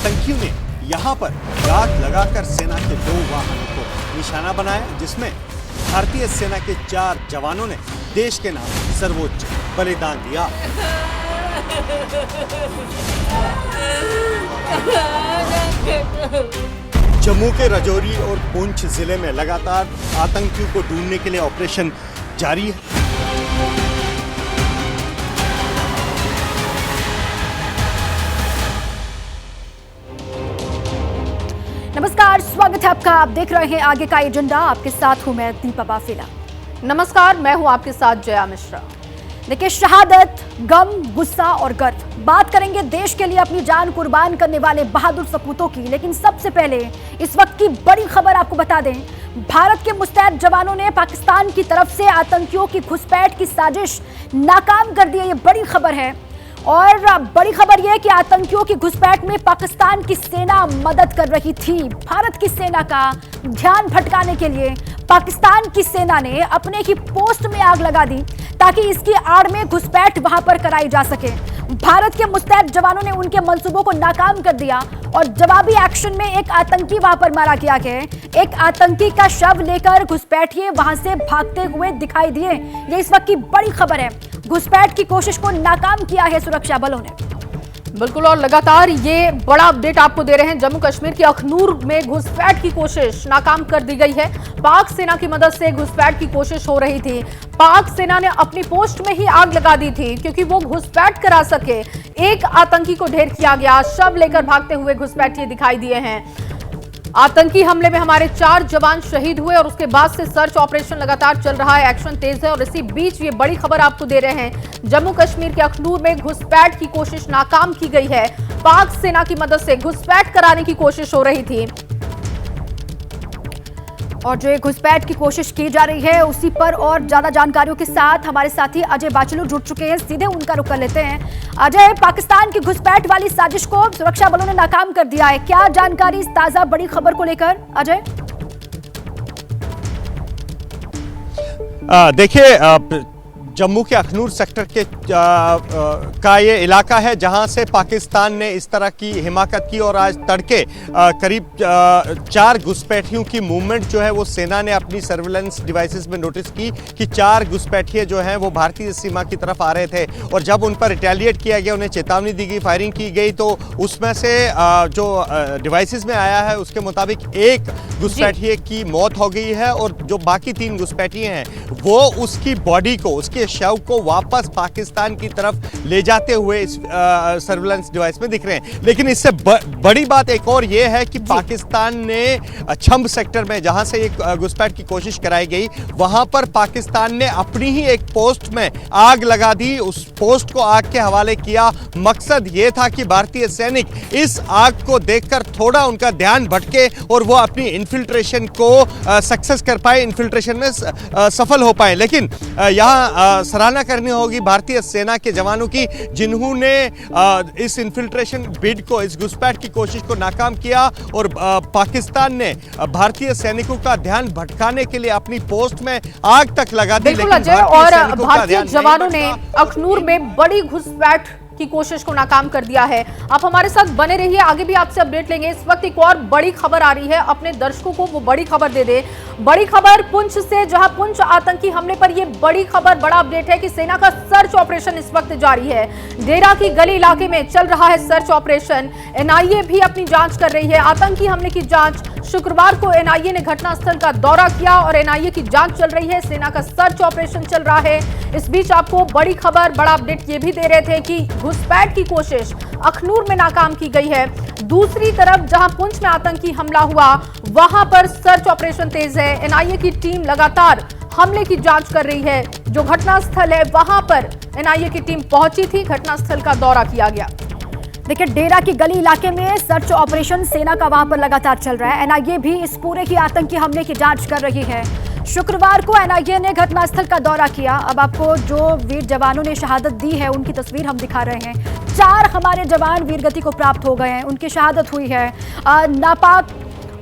आतंकियों ने यहां पर घात लगाकर सेना के 2 वाहनों को निशाना बनाया, जिसमें भारतीय सेना के 4 जवानों ने देश के नाम सर्वोच्च बलिदान दिया। जम्मू के राजौरी और पुंछ जिले में लगातार आतंकियों को ढूंढने के लिए ऑपरेशन जारी है। नमस्कार, स्वागत है आपका। आप देख रहे हैं आगे का एजेंडा। आपके साथ हूं मैं दीपा बाफेला। नमस्कार, मैं हूं आपके साथ जया मिश्रा। देखिए, शहादत, गम, गुस्सा और गर्व, बात करेंगे देश के लिए अपनी जान कुर्बान करने वाले बहादुर सपूतों की। लेकिन सबसे पहले इस वक्त की बड़ी खबर आपको बता दें। भारत के मुस्तैद जवानों ने पाकिस्तान की तरफ से आतंकियों की घुसपैठ की साजिश नाकाम कर दी है। ये बड़ी खबर है और बड़ी खबर यह है कि आतंकियों की घुसपैठ में पाकिस्तान की सेना मदद कर रही थी। भारत की सेना का ध्यान भटकाने के लिए पाकिस्तान की सेना ने अपने ही पोस्ट में आग लगा दी ताकि इसकी आड़ में घुसपैठ वहां पर कराई जा सके। भारत के मुस्तैद जवानों ने उनके मंसूबों को नाकाम कर दिया और जवाबी एक्शन में एक आतंकी वहां पर मारा गया है। एक आतंकी का शव लेकर घुसपैठिए वहां से भागते हुए दिखाई दिए। ये इस वक्त की बड़ी खबर है। घुसपैठ की कोशिश को नाकाम किया है सुरक्षा बलों ने। बिल्कुल, और लगातार ये बड़ा अपडेट आपको दे रहे हैं। जम्मू कश्मीर के अखनूर में घुसपैठ की कोशिश नाकाम कर दी गई है। पाक सेना की मदद से घुसपैठ की कोशिश हो रही थी। पाक सेना ने अपनी पोस्ट में ही आग लगा दी थी क्योंकि वो घुसपैठ करा सके। एक आतंकी को ढेर किया गया, शव लेकर भागते हुए घुसपैठिए दिखाई दिए हैं। आतंकी हमले में हमारे 4 जवान शहीद हुए और उसके बाद से सर्च ऑपरेशन लगातार चल रहा है। एक्शन तेज है और इसी बीच ये बड़ी खबर आपको दे रहे हैं। जम्मू कश्मीर के अखनूर में घुसपैठ की कोशिश नाकाम की गई है। पाक सेना की मदद से घुसपैठ कराने की कोशिश हो रही थी और जो घुसपैठ की कोशिश की जा रही है उसी पर और ज्यादा जानकारियों के साथ हमारे साथी अजय बाचलू जुड़ चुके हैं। सीधे उनका रुख कर लेते हैं। अजय, पाकिस्तान की घुसपैठ वाली साजिश को सुरक्षा बलों ने नाकाम कर दिया है। क्या जानकारी इस ताजा बड़ी खबर को लेकर, अजय? देखिए, जम्मू के अखनूर सेक्टर के का ये इलाका है जहां से पाकिस्तान ने इस तरह की हिमाकत की और आज तड़के करीब 4 घुसपैठियों की मूवमेंट जो है वो सेना ने अपनी सर्विलेंस डिवाइसेस में नोटिस की कि 4 घुसपैठिए जो हैं वो भारतीय सीमा की तरफ आ रहे थे और जब उन पर रिटेलिएट किया गया, उन्हें चेतावनी दी गई, फायरिंग की गई, तो उसमें से जो डिवाइसेस में आया है उसके मुताबिक एक घुसपैठिए की मौत हो गई है और जो बाकी 3 घुसपैठिए हैं वो उसकी बॉडी को, उसके शव को वापस पाकिस्तान की तरफ ले जाते हुए इस सर्विलेंस डिवाइस में दिख रहे हैं। लेकिन इससे बड़ी बात एक और ये है कि पाकिस्तान ने छंब सेक्टर में जहां से एक घुसपैठ की कोशिश कराई गई, वहां पर पाकिस्तान ने अपनी ही एक पोस्ट में आग लगा दी, उस पोस्ट को आग के हवाले किया। मकसद ये था कि भारतीय सैनिक इस आग को देखकर थोड़ा उनका ध्यान भटके और वो अपनी इन्फिल्ट्रेशन को सक्सेस कर पाए, इन्फिल्ट्रेशन में सफल हो पाए। लेकिन यहाँ सराहना करनी होगी भारतीय सेना के जवानों की, जिन्होंने इस इन्फिल्ट्रेशन बिड को, इस घुसपैठ की कोशिश को नाकाम किया और पाकिस्तान ने भारतीय सैनिकों का ध्यान भटकाने के लिए अपनी पोस्ट में आग तक लगा दी। बिल्कुल अजय, और भारतीय जवानों ने अखनूर में बड़ी घुसपैठ की कोशिश को नाकाम कर दिया है। आप हमारे साथ बने रहिए, आगे भी आपसे अपडेट लेंगे। इस वक्त एक और बड़ी खबर आ रही है, अपने दर्शकों को वो बड़ी खबर दे दे। बड़ी खबर पुंछ से, जहां पुंछ आतंकी हमले पर यह बड़ी खबर, बड़ा अपडेट है कि सेना का सर्च ऑपरेशन इस वक्त जारी है। डेरा की गली इलाके में चल रहा है सर्च ऑपरेशन। एनआईए भी अपनी जांच कर रही है। आतंकी हमले की जांच शुक्रवार को एनआईए ने घटनास्थल का दौरा किया और एनआईए की जांच चल रही है। सेना का सर्च ऑपरेशन चल रहा है। इस बीच आपको बड़ी खबर, बड़ा अपडेट ये भी दे रहे थे कि घुसपैठ की कोशिश अखनूर में नाकाम की गई है। दूसरी तरफ जहां पुंछ में आतंकी हमला हुआ, वहां पर सर्च ऑपरेशन तेज है। एनआईए की टीम लगातार हमले की जांच कर रही है। जो घटनास्थल है वहां पर एनआईए की टीम पहुंची थी, घटनास्थल का दौरा किया गया। देखिए, डेरा की गली इलाके में सर्च ऑपरेशन सेना का वहां पर लगातार चल रहा है। एनआईए भी इस पूरे ही आतंकी हमले की जांच कर रही है। शुक्रवार को एनआईए ने घटनास्थल का दौरा किया। अब आपको जो वीर जवानों ने शहादत दी है उनकी तस्वीर हम दिखा रहे हैं। 4 हमारे जवान वीरगति को प्राप्त हो गए हैं, उनकी शहादत हुई है। नापाक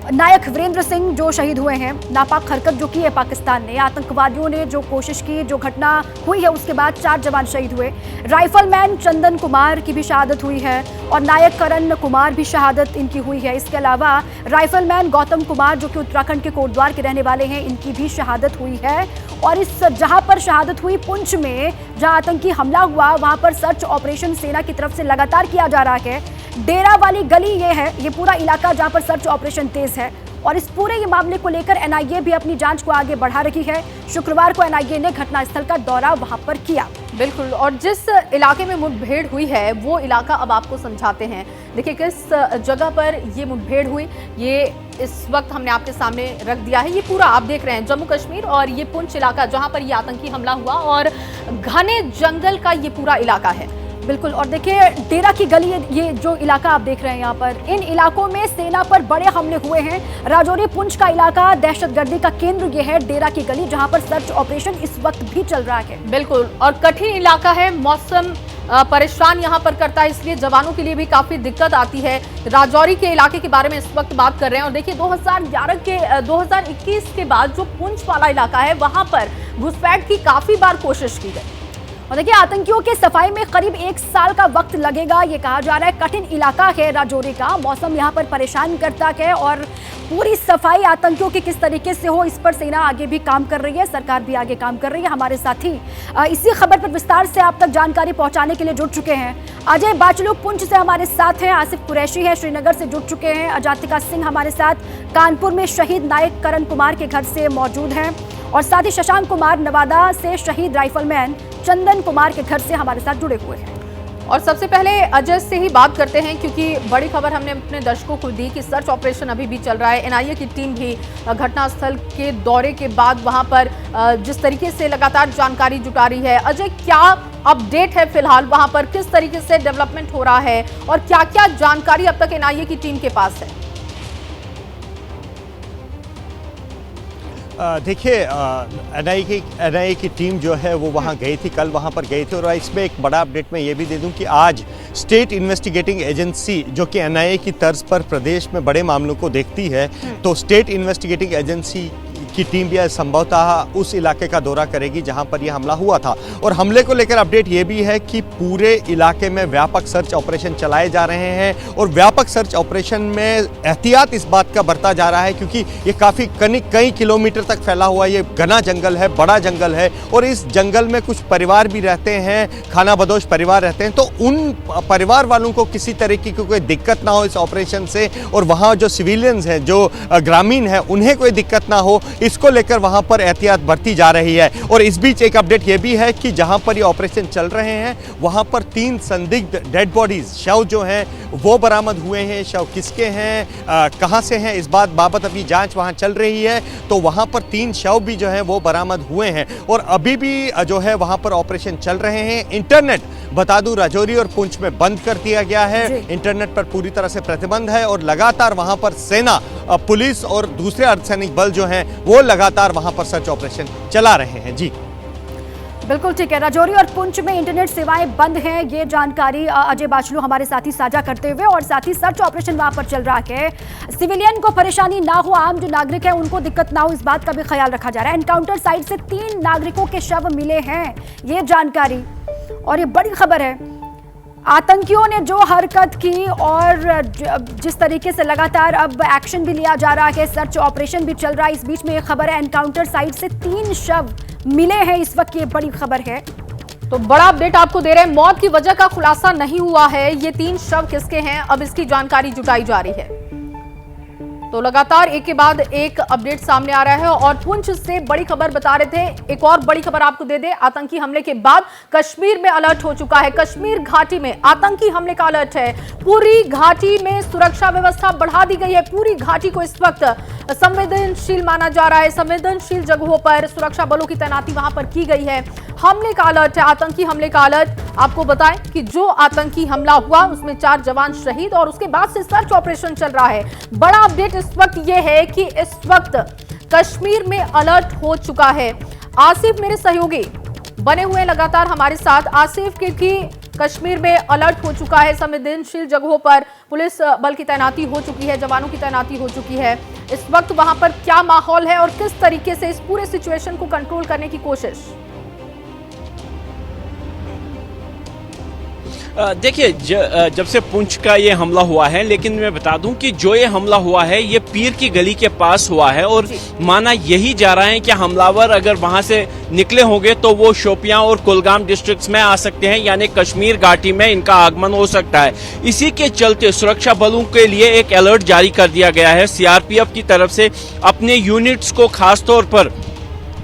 नायक वीरेंद्र सिंह जो शहीद हुए हैं, नापाक हरकत जो की है पाकिस्तान ने, आतंकवादियों ने जो कोशिश की, जो घटना हुई है उसके बाद 4 जवान शहीद हुए। राइफलमैन चंदन कुमार की भी शहादत हुई है और नायक करण कुमार भी शहादत इनकी हुई है। इसके अलावा राइफलमैन गौतम कुमार जो कि उत्तराखंड के कोटद्वार के रहने वाले हैं, इनकी भी शहादत हुई है। और इस जहां पर शहादत हुई पुंछ में, जहां आतंकी हमला हुआ, वहां पर सर्च ऑपरेशन सेना की तरफ से लगातार किया जा रहा है। डेरा वाली गली ये है, ये पूरा इलाका जहां पर सर्च ऑपरेशन तेज है और इस पूरे ये मामले को लेकर एनआईए भी अपनी जांच को आगे बढ़ा रही है। शुक्रवार को एनआईए ने घटनास्थल का दौरा वहां पर किया। बिल्कुल, और जिस इलाके में मुठभेड़ हुई है वो इलाका अब आपको समझाते हैं। देखिए किस जगह पर ये मुठभेड़ हुई, ये इस वक्त हमने आपके सामने रख दिया है। ये पूरा आप देख रहे हैं जम्मू कश्मीर और ये पुंछ इलाका जहां पर ये आतंकी हमला हुआ और घने जंगल का ये पूरा इलाका है। बिल्कुल, और देखिए डेरा की गली, ये जो इलाका आप देख रहे हैं यहाँ पर, इन इलाकों में सेना पर बड़े हमले हुए हैं। राजौरी पुंछ का इलाका दहशतगर्दी का केंद्र ये है डेरा की गली, जहां पर सर्च ऑपरेशन इस वक्त भी चल रहा है। बिल्कुल, और कठिन इलाका है, मौसम परेशान यहाँ पर करता है, इसलिए जवानों के लिए भी काफी दिक्कत आती है। राजौरी के इलाके के बारे में इस वक्त बात कर रहे हैं और देखिए 2021 के बाद जो पुंछ वाला इलाका है वहां पर घुसपैठ की काफी बार कोशिश की गई। और देखिए आतंकियों के सफाई में करीब 1 साल का वक्त लगेगा, ये कहा जा रहा है। कठिन इलाका है राजौरी का, मौसम यहाँ पर परेशान करता है और पूरी सफाई आतंकियों की किस तरीके से हो, इस पर सेना आगे भी काम कर रही है, सरकार भी आगे काम कर रही है। हमारे साथी इसी खबर पर विस्तार से आप तक जानकारी पहुंचाने के लिए जुड़ चुके हैं। अजय बाचलू पुंछ से हमारे साथ हैं, आसिफ कुरैशी है श्रीनगर से जुड़ चुके हैं, अजातिका सिंह हमारे साथ कानपुर में शहीद नायक करण कुमार के घर से मौजूद हैं और साथ ही शशांक कुमार नवादा से शहीद राइफलमैन चंदन कुमार के घर से हमारे साथ जुड़े हुए हैं। और सबसे पहले अजय से ही बात करते हैं क्योंकि बड़ी खबर हमने अपने दर्शकों को दी कि सर्च ऑपरेशन अभी भी चल रहा है। एनआईए की टीम भी घटनास्थल के दौरे के बाद वहां पर जिस तरीके से लगातार जानकारी जुटा रही है। अजय, क्या अपडेट है फिलहाल वहां पर, किस तरीके से डेवलपमेंट हो रहा है और क्या क्या जानकारी अब तक एनआईए की टीम के पास है? देखिए एनआईए की टीम जो है वो वहाँ गई थी, कल वहाँ पर गई थी और इसमें एक बड़ा अपडेट मैं ये भी दे दूं कि आज स्टेट इन्वेस्टिगेटिंग एजेंसी जो कि एनआईए की तर्ज पर प्रदेश में बड़े मामलों को देखती है, तो स्टेट इन्वेस्टिगेटिंग एजेंसी की टीम भी संभवतः उस इलाके का दौरा करेगी जहां पर यह हमला हुआ था। और हमले को लेकर अपडेट ये भी है कि पूरे इलाके में व्यापक सर्च ऑपरेशन चलाए जा रहे हैं और व्यापक सर्च ऑपरेशन में एहतियात इस बात का बरता जा रहा है क्योंकि ये काफ़ी कई किलोमीटर तक फैला हुआ ये घना जंगल है, बड़ा जंगल है और इस जंगल में कुछ परिवार भी रहते हैं, खानाबदोश परिवार रहते हैं, तो उन परिवार वालों को किसी तरीके की कोई दिक्कत ना हो इस ऑपरेशन से और वहाँ जो सिविलियंस हैं, जो ग्रामीण हैं, उन्हें कोई दिक्कत ना हो, इसको लेकर वहां पर एहतियात बरती जा रही है। और इस बीच एक अपडेट यह भी है कि जहां पर ये ऑपरेशन चल रहे हैं वहां पर 3 संदिग्ध डेड बॉडीज, शव जो हैं वो बरामद हुए हैं। शव किसके हैं, कहां से हैं, इस बाबत अभी जांच वहां चल रही है। तो वहां पर 3 शव भी जो हैं वो बरामद हुए हैं और अभी भी जो है वहां पर ऑपरेशन चल रहे हैं। इंटरनेट बता दूं राजौरी और पुंछ में बंद कर दिया गया है, इंटरनेट पर पूरी तरह से प्रतिबंध है और लगातार वहां पर सेना, पुलिस और दूसरे अर्धसैनिक बल जो हैं वो लगातार वहां पर सर्च ऑपरेशन चला रहे हैं। जी बिल्कुल ठीक है, राजौरी और पुंछ में इंटरनेट सेवाएं बंद हैं, ये जानकारी अजय बाचलू हमारे साथी साझा करते हुए, और साथ ही सर्च ऑपरेशन वहां पर चल रहा है। सिविलियन को परेशानी ना हो, आम जो नागरिक है उनको दिक्कत ना हो, इस बात का भी ख्याल रखा जा रहा है। एनकाउंटर साइट से 3 नागरिकों के शव मिले हैं, ये जानकारी, और ये बड़ी खबर है। आतंकियों ने जो हरकत की और जिस तरीके से लगातार अब एक्शन भी लिया जा रहा है, सर्च ऑपरेशन भी चल रहा है, इस बीच में एक खबर है एनकाउंटर साइट से 3 शव मिले हैं इस वक्त, ये बड़ी खबर है। तो बड़ा अपडेट आपको दे रहे हैं, मौत की वजह का खुलासा नहीं हुआ है, ये 3 शव किसके हैं अब इसकी जानकारी जुटाई जा रही है। तो लगातार एक के बाद एक अपडेट सामने आ रहा है और पुंछ से बड़ी खबर बता रहे थे। एक और बड़ी खबर आपको दे दे, आतंकी हमले के बाद कश्मीर में अलर्ट हो चुका है। कश्मीर घाटी में आतंकी हमले का अलर्ट है, पूरी घाटी में सुरक्षा व्यवस्था बढ़ा दी गई है। पूरी घाटी को इस वक्त संवेदनशील माना जा रहा है, संवेदनशील जगहों पर सुरक्षा बलों की तैनाती वहां पर की गई है। हमले का अलर्ट है, आतंकी हमले का अलर्ट। आपको बताएं कि जो आतंकी हमला हुआ उसमें 4 जवान शहीद और उसके बाद से सर्च ऑपरेशन चल रहा है। बड़ा अपडेट इस वक्त यह है कि इस वक्त कश्मीर में अलर्ट हो चुका है। आसिफ मेरे सहयोगी बने हुए लगातार हमारे साथ। आसिफ, क्योंकि कश्मीर में अलर्ट हो चुका है, संवेदनशील जगहों पर पुलिस बल की तैनाती हो चुकी है, जवानों की तैनाती हो चुकी है। इस वक्त वहां पर क्या माहौल है और किस तरीके से इस पूरे सिचुएशन को कंट्रोल करने की कोशिश? देखिए, जब से पुंछ का ये हमला हुआ है, लेकिन मैं बता दूं कि जो ये हमला हुआ है ये पीर की गली के पास हुआ है और माना यही जा रहा है कि हमलावर अगर वहां से निकले होंगे तो वो शोपियां और कुलगाम डिस्ट्रिक्ट्स में आ सकते हैं, यानी कश्मीर घाटी में इनका आगमन हो सकता है। इसी के चलते सुरक्षा बलों के लिए एक अलर्ट जारी कर दिया गया है। सीआरपीएफ की तरफ से अपने यूनिट्स को खासतौर पर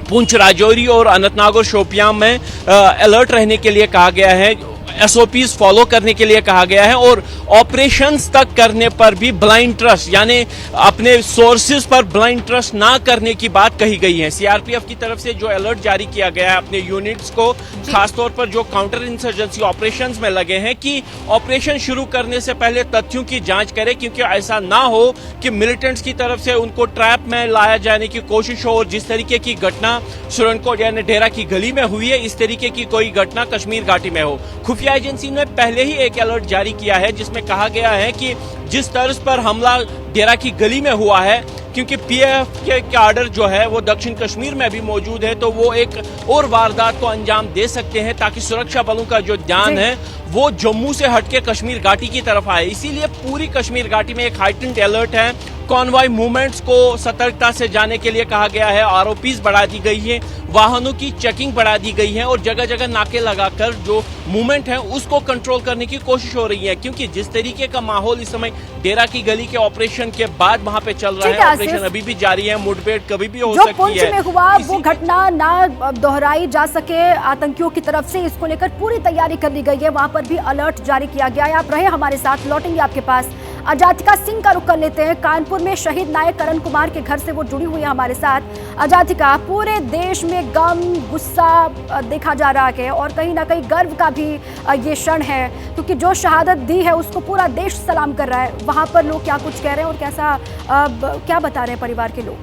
पुंछ, राजौरी और अनंतनाग और शोपियां में अलर्ट रहने के लिए कहा गया है, एसओपीज फॉलो करने के लिए कहा गया है और ऑपरेशंस तक करने पर भी ब्लाइंड ट्रस्ट, यानी अपने सोर्सेज पर ब्लाइंड ट्रस्ट ना करने की बात कही गई है। सीआरपीएफ की तरफ से जो अलर्ट जारी किया गया है अपने यूनिट्स को, खासतौर पर जो काउंटर इंसर्जेंसी ऑपरेशंस में लगे हैं, कि ऑपरेशन शुरू करने से पहले तथ्यों की जांच करें, क्योंकि ऐसा ना हो कि मिलिटेंट्स की तरफ से उनको ट्रैप में लाया जाने की कोशिश हो और जिस तरीके की घटना सुरनकोट यानी डेरा की गली में हुई है, इस तरीके की कोई घटना कश्मीर घाटी में हो। खुफिया एजेंसी ने पहले ही एक अलर्ट जारी किया है जिसमें कहा गया है कि जिस तर्ज पर हमला डेरा की गली में हुआ है, क्योंकि पीएफ के आर्डर जो है वो दक्षिण कश्मीर में भी मौजूद है, तो वो एक और वारदात को अंजाम दे सकते हैं, ताकि सुरक्षा बलों का जो ध्यान है वो जम्मू से हटके कश्मीर घाटी की तरफ आए। इसीलिए पूरी कश्मीर घाटी में एक हाइटेंड अलर्ट है। कॉन्वॉय मूवमेंट्स को सतर्कता से जाने के लिए कहा गया है, आरओपीज बढ़ा दी गई है, वाहनों की चेकिंग बढ़ा दी गई है और जगह जगह नाके लगाकर जो मूवमेंट है उसको कंट्रोल करने की कोशिश हो रही है, क्योंकि जिस तरीके का माहौल इस समय डेरा की गली के ऑपरेशन के बाद वहां पे चल रहा है, ऑपरेशन अभी भी जारी है, मुठभेड़ कभी भी हो सकती है। जो पुंछ में हुआ वो घटना ना दोहराई जा सके आतंकियों की तरफ से, इसको लेकर पूरी तैयारी कर ली गई है। वहां पर भी अलर्ट जारी किया गया है। आप रहे हमारे साथ, लौटेंगे आपके पास। अजातिका सिंह का रुख कर लेते हैं। कानपुर में शहीद नायक करण कुमार के घर से वो जुड़ी हुई है हमारे साथ। अजातिका, पूरे देश में गम, गुस्सा देखा जा रहा है और कहीं ना कहीं गर्व का भी ये क्षण है, क्योंकि जो शहादत दी है उसको पूरा देश सलाम कर रहा है। वहां पर लोग क्या कुछ कह रहे हैं और कैसा क्या बता रहे हैं परिवार के लोग?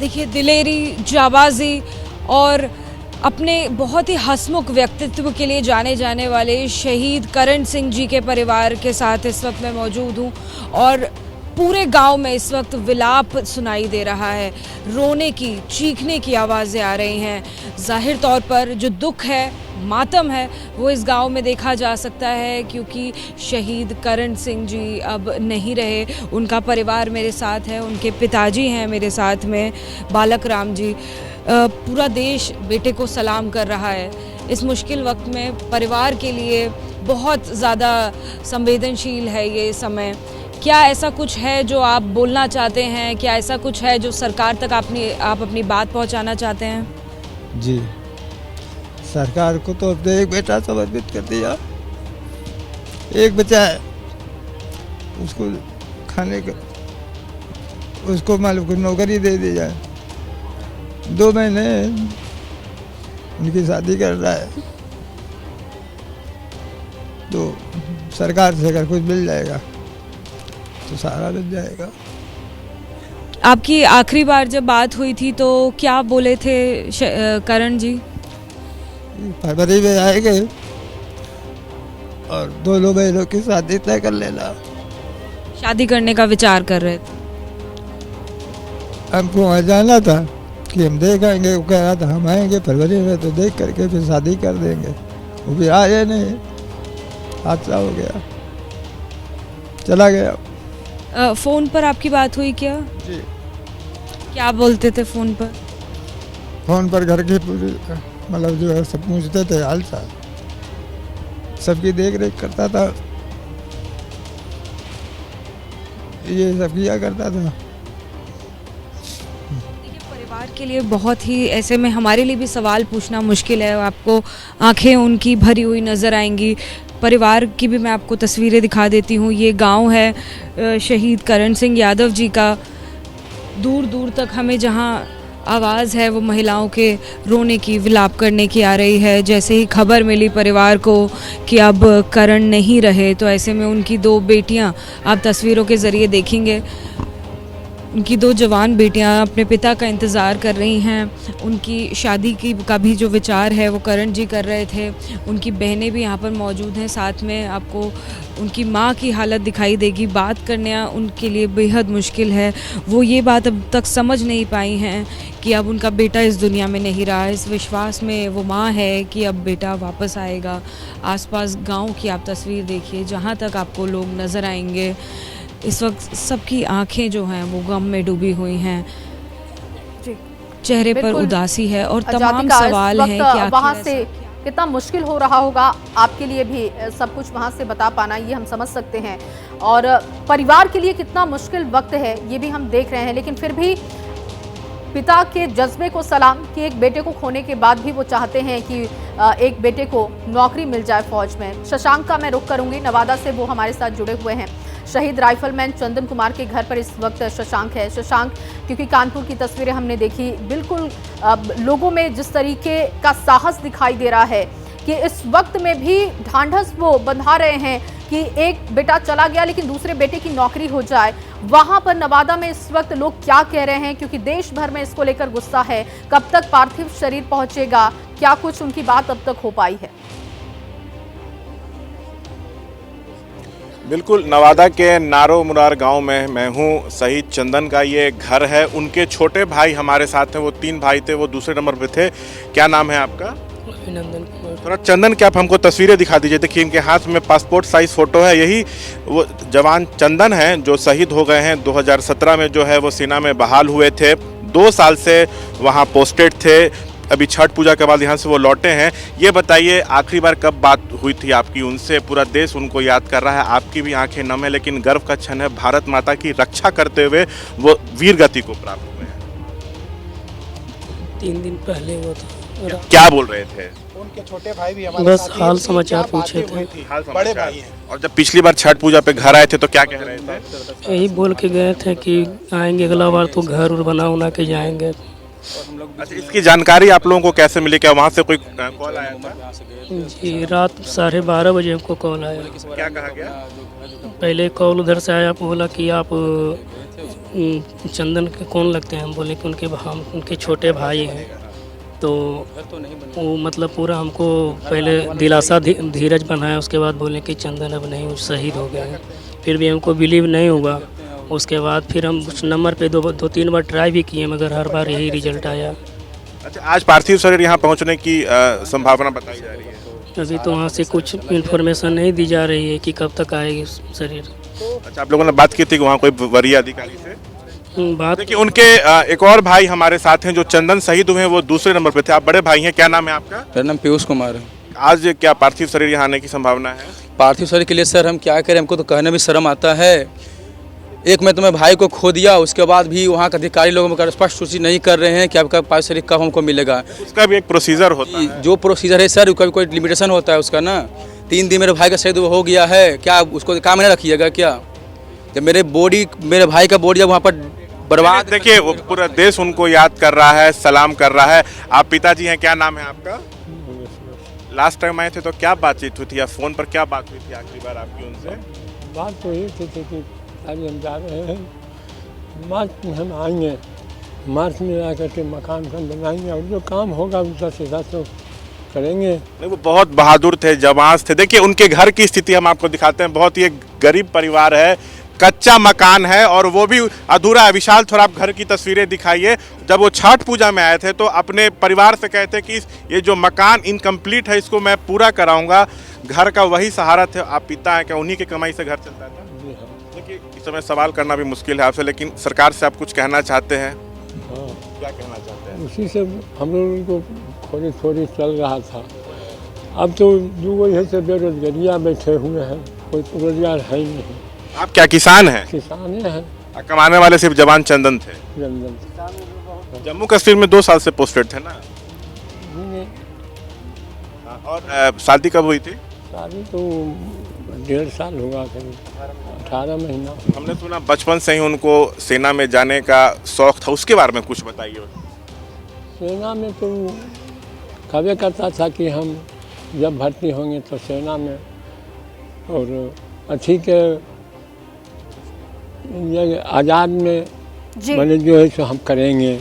देखिए, दिलेरी, जाबाजी और अपने बहुत ही हंसमुख व्यक्तित्व के लिए जाने जाने वाले शहीद करण सिंह जी के परिवार के साथ इस वक्त मैं मौजूद हूँ और पूरे गांव में इस वक्त विलाप सुनाई दे रहा है। रोने की, चीखने की आवाज़ें आ रही हैं। जाहिर तौर पर जो दुख है, मातम है, वो इस गांव में देखा जा सकता है, क्योंकि शहीद करण सिंह जी अब नहीं रहे। उनका परिवार मेरे साथ है, उनके पिताजी हैं मेरे साथ में, बालक राम जी। पूरा देश बेटे को सलाम कर रहा है। इस मुश्किल वक्त में परिवार के लिए बहुत ज़्यादा संवेदनशील है ये समय। क्या ऐसा कुछ है जो आप बोलना चाहते हैं? क्या ऐसा कुछ है जो सरकार तक आप अपनी बात पहुंचाना चाहते हैं? जी, सरकार को तो अपने एक बेटा समर्पित कर दिया, एक बचा है, उसको खाने का, उसको मालूम को नौकरी दे दी जाए। 2 महीने उनकी शादी कर रहा है, तो सरकार से अगर कुछ मिल जाएगा तो सारा मिल जाएगा। आपकी आखिरी बार जब बात हुई थी तो क्या बोले थे करण जी? फरवरी में आएंगे और 2 महीनों की शादी तय कर लेना। शादी करने का विचार कर रहे थे? हमको वहाँ जाना था कि हम देख आएंगे, वो कह रहा था हम आएंगे फरवरी में तो देख करके फिर शादी कर देंगे। वो भी आए नहीं, हादसा हो गया, चला गया। फ़ोन पर आपकी बात हुई क्या? जी। क्या बोलते थे फ़ोन पर? फ़ोन पर घर के पूरी मतलब जो है सब पूछते थे हाल चाल, सबकी देख रेख करता था, ये सब किया करता था। परिवार के लिए बहुत ही, ऐसे में हमारे लिए भी सवाल पूछना मुश्किल है। आपको आंखें उनकी भरी हुई नज़र आएंगी। परिवार की भी मैं आपको तस्वीरें दिखा देती हूँ। ये गांव है शहीद करण सिंह यादव जी का। दूर दूर तक हमें जहाँ आवाज़ है वो महिलाओं के रोने की, विलाप करने की आ रही है। जैसे ही खबर मिली परिवार को कि अब करण नहीं रहे, तो ऐसे में उनकी 2 बेटियां आप तस्वीरों के ज़रिए देखेंगे, उनकी 2 जवान बेटियां अपने पिता का इंतज़ार कर रही हैं। उनकी शादी की का भी जो विचार है वो करण जी कर रहे थे। उनकी बहनें भी यहाँ पर मौजूद हैं। साथ में आपको उनकी माँ की हालत दिखाई देगी। बात करना उनके लिए बेहद मुश्किल है। वो ये बात अब तक समझ नहीं पाई हैं कि अब उनका बेटा इस दुनिया में नहीं रहा। इस विश्वास में वो माँ है कि अब बेटा वापस आएगा। आसपास गांव की आप तस्वीर देखिए, जहाँ तक आपको लोग नज़र आएंगे। इस वक्त सबकी आंखें जो हैं वो गम में डूबी हुई हैं। चेहरे पर उदासी है और तमाम सवाल हैं कि वहाँ से कितना मुश्किल हो रहा होगा आपके लिए भी सब कुछ वहाँ से बता पाना, ये हम समझ सकते हैं। और परिवार के लिए कितना मुश्किल वक्त है ये भी हम देख रहे हैं। लेकिन फिर भी पिता के जज्बे को सलाम कि एक बेटे को खोने के बाद भी वो चाहते हैं कि एक बेटे को नौकरी मिल जाए फौज में। शशांक का मैं रुख करूंगी, नवादा से वो हमारे साथ जुड़े हुए हैं। शहीद राइफलमैन चंदन कुमार के घर पर इस वक्त शशांक है। शशांक, क्योंकि कानपुर की तस्वीरें हमने देखी, बिल्कुल लोगों में जिस तरीके का साहस दिखाई दे रहा है कि इस वक्त में भी ढांढस वो बंधा रहे हैं कि एक बेटा चला गया लेकिन दूसरे बेटे की नौकरी हो जाए। वहां पर नवादा में इस वक्त लोग क्या कह रहे हैं, क्योंकि देश भर में इसको लेकर गुस्सा है। कब तक पार्थिव शरीर पहुंचेगा, क्या कुछ उनकी बात अब तक हो पाई है? बिल्कुल, नवादा के नारो मुरार गांव में मैं हूं। शहीद चंदन का ये घर है। उनके छोटे भाई हमारे साथ हैं। वो 3 भाई थे, वो दूसरे नंबर पे थे। क्या नाम है आपका? अभिनंदन कुमार। थोड़ा चंदन क्या आप हमको तस्वीरें दिखा दीजिए। देखिए इनके हाथ में पासपोर्ट साइज फोटो है। यही वो जवान चंदन हैं जो शहीद हो गए हैं। 2017 में जो है वो सेना में बहाल हुए थे। 2 साल से वहाँ पोस्टेड थे। अभी छठ पूजा के बाद यहाँ से वो लौटे हैं। ये बताइए आखिरी बार कब बात हुई थी आपकी उनसे? पूरा देश उनको याद कर रहा है, आपकी भी आंखें नम है, लेकिन गर्व का क्षण है। भारत माता की रक्षा करते हुए वो वीर गति को प्राप्त हुए हैं। 3 दिन पहले वो था। क्या बोल रहे थे? उनके छोटे भाई भी हमारे बस साथ हाल थे। समाचार क्या पूछे बातें हुई थे। थी? बड़े भाई हैं। और जब पिछली बार छठ पूजा पे घर आए थे तो क्या कह रहे थे? यही बोल के गए थे कि आएंगे अगला बार तो घर उर बना के जाएंगे। अच्छा, इसकी जानकारी आप लोगों को कैसे मिली? क्या वहाँ से कोई कॉल आया था? जी, रात 12:30 बजे हमको कॉल आया। क्या कहा गया? पहले कॉल उधर से आया, बोला कि आप चंदन के कौन लगते हैं? हम बोले कि उनके छोटे भाई हैं। तो वो मतलब पूरा हमको पहले दिलासा धीरज बनाया। उसके बाद बोले कि चंदन अब नहीं, शहीद हो गए हैं। फिर भी हमको बिलीव नहीं हुआ। उसके बाद फिर हम उस नंबर पे 2-3 बार ट्राई भी किए, मगर हर बार यही रिजल्ट आया। अच्छा, आज पार्थिव शरीर यहाँ पहुँचने की संभावना बताई जा रही है? अभी तो वहाँ से कुछ इन्फॉर्मेशन नहीं दी जा रही है कि कब तक आएगी शरीर। अच्छा, आप लोगों ने बात की थी कि वहाँ कोई वरीय अधिकारी से बात? देखिए उनके एक और भाई हमारे साथ हैं जो चंदन शहीद हुए हैं। वो दूसरे नंबर पे थे। आप बड़े भाई हैं। क्या नाम है आपका? मेरा नाम पीयूष कुमार है। आज क्या पार्थिव शरीर यहाँ आने की संभावना है? पार्थिव शरीर के लिए सर हम क्या करें, हमको तो कहने भी शर्म आता है। एक मैं तुम्हें भाई को खो दिया, उसके बाद भी वहाँ के अधिकारी लोग स्पष्ट सूचित नहीं कर रहे हैं कि आपका पार्थिव शरीर कब हमको मिलेगा। उसका भी एक प्रोसीजर होता है। जो प्रोसीजर है सर, उसका भी कोई लिमिटेशन होता है उसका ना। 3 दिन मेरे भाई का शहीद हो गया है, क्या उसको काम नहीं रखिएगा क्या? जब मेरे भाई का बॉडी जब वहाँ पर बर्बाद। देखिए वो पूरा देश उनको याद कर रहा है, सलाम कर रहा है। आप पिताजी हैं। क्या नाम है आपका? लास्ट टाइम आए थे तो क्या बातचीत हुई थी या फोन पर क्या बात हुई थी आखिरी बार आपकी उनसे? बात तो ये थी कि अभी हम जा रहे हैं, मार्च में हम आएंगे, मार्च में आकर के मकान बनाएंगे और जो काम होगा उसका सीधा तो करेंगे। नहीं, वो बहुत बहादुर थे, जवान थे। देखिए उनके घर की स्थिति हम आपको दिखाते हैं। बहुत ही एक गरीब परिवार है, कच्चा मकान है और वो भी अधूरा है। विशाल, थोड़ा आप घर की तस्वीरें दिखाइए। जब वो छठ पूजा में आए थे तो अपने परिवार से कहते कि ये जो मकान इनकम्प्लीट है इसको मैं पूरा कराऊंगा। घर का वही सहारा थे। आप पिता हैं, क्या उन्हीं की कमाई से घर चलता था? देखिए इस समय सवाल करना भी मुश्किल है आपसे, लेकिन सरकार से आप कुछ कहना चाहते हैं? हाँ, क्या कहना चाहते हैं? उसी से हम लोगों को थोड़ी चल रहा था। अब तो जो वही से बेरोजगारियाँ बैठे हुए हैं, कोई रोजगार है ही नहीं। आप क्या किसान हैं? किसान हैं। कमाने वाले सिर्फ जवान चंदन थे। जम्मू कश्मीर में 2 साल से पोस्टेड थे ना? और शादी कब हुई थी? शादी तो 1.5 साल हुआ, करीब 18 महीना। हमने सुना बचपन से ही उनको सेना में जाने का शौक था, उसके बारे में कुछ बताइए। सेना में तो कभी करता था कि हम जब भर्ती होंगे तो सेना में, और ठीक है ये आज़ाद में जी। मैंने जो है सो हम करेंगे,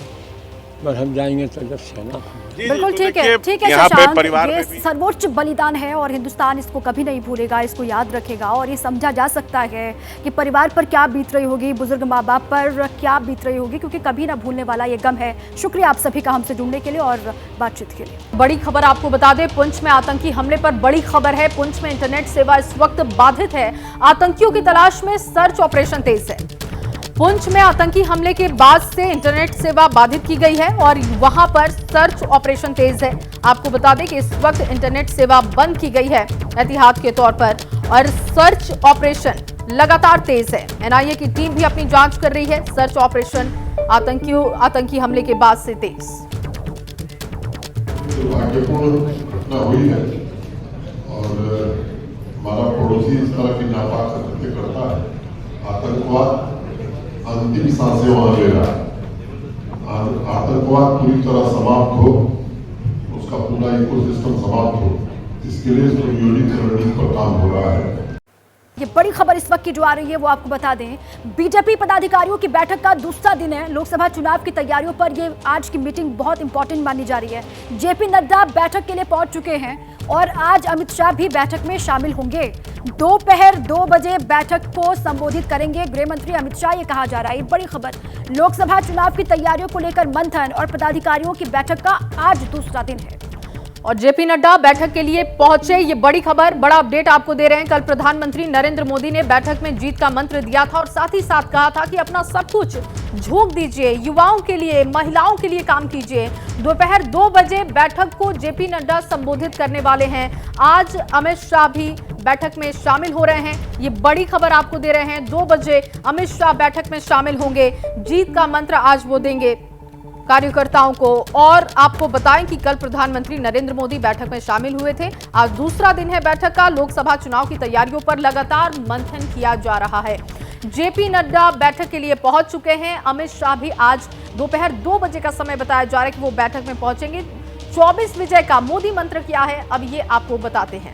बस हम जाएंगे तो जब सेना बिल्कुल ठीक है, ठीक है यहाँ पे शशांक, परिवार ये में भी सर्वोच्च बलिदान है और हिंदुस्तान इसको कभी नहीं भूलेगा, इसको याद रखेगा। और ये समझा जा सकता है कि परिवार पर क्या बीत रही होगी, बुजुर्ग माँ बाप पर क्या बीत रही होगी, क्योंकि कभी ना भूलने वाला ये गम है। शुक्रिया आप सभी का हमसे जुड़ने के लिए और बातचीत के लिए। बड़ी खबर आपको बता दें, पुंछ में आतंकी हमले पर बड़ी खबर है। पुंछ में इंटरनेट सेवा इस वक्त बाधित है। आतंकियों की तलाश में सर्च ऑपरेशन तेज है। पुंछ में आतंकी हमले के बाद से इंटरनेट सेवा बाधित की गई है और वहां पर सर्च ऑपरेशन तेज है। आपको बता दें कि इस वक्त इंटरनेट सेवा बंद की गई है एहतियात के तौर पर और सर्च ऑपरेशन लगातार तेज है। एनआईए की टीम भी अपनी जांच कर रही है। सर्च ऑपरेशन आतंकी हमले के बाद से तेज। दुर्भाग्यपूर्ण घटना हुई है और हमारा पड़ोसी इस तरह की नापाक कृत्य करता है। आतंकवाद अंतिम सांसें वहां ले रहा है। आतंकवाद पूरी तरह समाप्त हो, उसका पूरा इकोसिस्टम समाप्त हो, इसके लिए सुनियोजित रणनीति पर काम हो रहा है। ये बड़ी खबर इस वक्त की जो आ रही है वो आपको बता दें, बीजेपी पदाधिकारियों की बैठक का दूसरा दिन है। लोकसभा चुनाव की तैयारियों पर ये आज की मीटिंग बहुत इंपॉर्टेंट मानी जा रही है। जेपी नड्डा बैठक के लिए पहुंच चुके हैं और आज अमित शाह भी बैठक में शामिल होंगे। दोपहर 2 बजे बैठक को संबोधित करेंगे गृह मंत्री अमित शाह, ये कहा जा रहा है। बड़ी खबर, लोकसभा चुनाव की तैयारियों को लेकर मंथन और पदाधिकारियों की बैठक का आज दूसरा दिन है। और जेपी नड्डा बैठक के लिए पहुंचे, ये बड़ी खबर, बड़ा अपडेट आपको दे रहे हैं। कल प्रधानमंत्री नरेंद्र मोदी ने बैठक में जीत का मंत्र दिया था और साथ ही साथ कहा था कि अपना सब कुछ झोंक दीजिए, युवाओं के लिए, महिलाओं के लिए काम कीजिए। दोपहर 2 बजे बैठक को जेपी नड्डा संबोधित करने वाले हैं। आज अमित शाह भी बैठक में शामिल हो रहे हैं। ये बड़ी खबर आपको दे रहे हैं। 2 बजे अमित शाह बैठक में शामिल होंगे। जीत का मंत्र आज वो देंगे कार्यकर्ताओं को। और आपको बताएं कि कल प्रधानमंत्री नरेंद्र मोदी बैठक में शामिल हुए थे। आज दूसरा दिन है बैठक का। लोकसभा चुनाव की तैयारियों पर लगातार मंथन किया जा रहा है। जेपी नड्डा बैठक के लिए पहुंच चुके हैं। अमित शाह भी आज दोपहर 2 बजे का समय बताया जा रहा है कि वो बैठक में पहुंचेंगे। 24 विजय का मोदी मंत्र क्या है, अब ये आपको बताते हैं।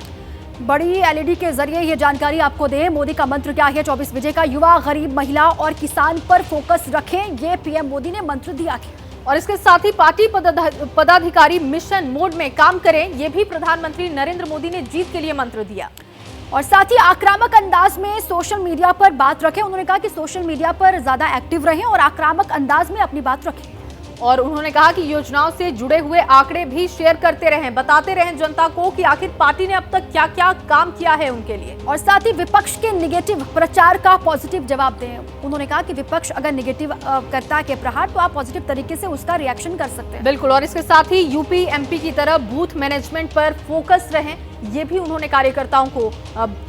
बड़ी एलईडी के जरिए ये जानकारी आपको दें, मोदी का मंत्र क्या है 24 विजय का। युवा, गरीब, महिला और किसान पर फोकस रखें, ये पीएम मोदी ने मंत्र दिया है। और इसके साथ ही पार्टी पदाधिकारी मिशन मोड में काम करें, ये भी प्रधानमंत्री नरेंद्र मोदी ने जीत के लिए मंत्र दिया। और साथ ही आक्रामक अंदाज में सोशल मीडिया पर बात रखें। उन्होंने कहा कि सोशल मीडिया पर ज्यादा एक्टिव रहें और आक्रामक अंदाज में अपनी बात रखें। और उन्होंने कहा कि योजनाओं से जुड़े हुए आंकड़े भी शेयर करते रहें, बताते रहें जनता को कि आखिर पार्टी ने अब तक क्या क्या काम किया है उनके लिए। और साथ ही विपक्ष के नेगेटिव प्रचार का पॉजिटिव जवाब दें। उन्होंने कहा कि विपक्ष अगर नेगेटिव करता है प्रहार, तो आप पॉजिटिव तरीके से उसका रिएक्शन कर सकते हैं। बिल्कुल। और इसके साथ ही यूपी एमपी की तरह बूथ मैनेजमेंट पर फोकस रहें, ये भी उन्होंने कार्यकर्ताओं को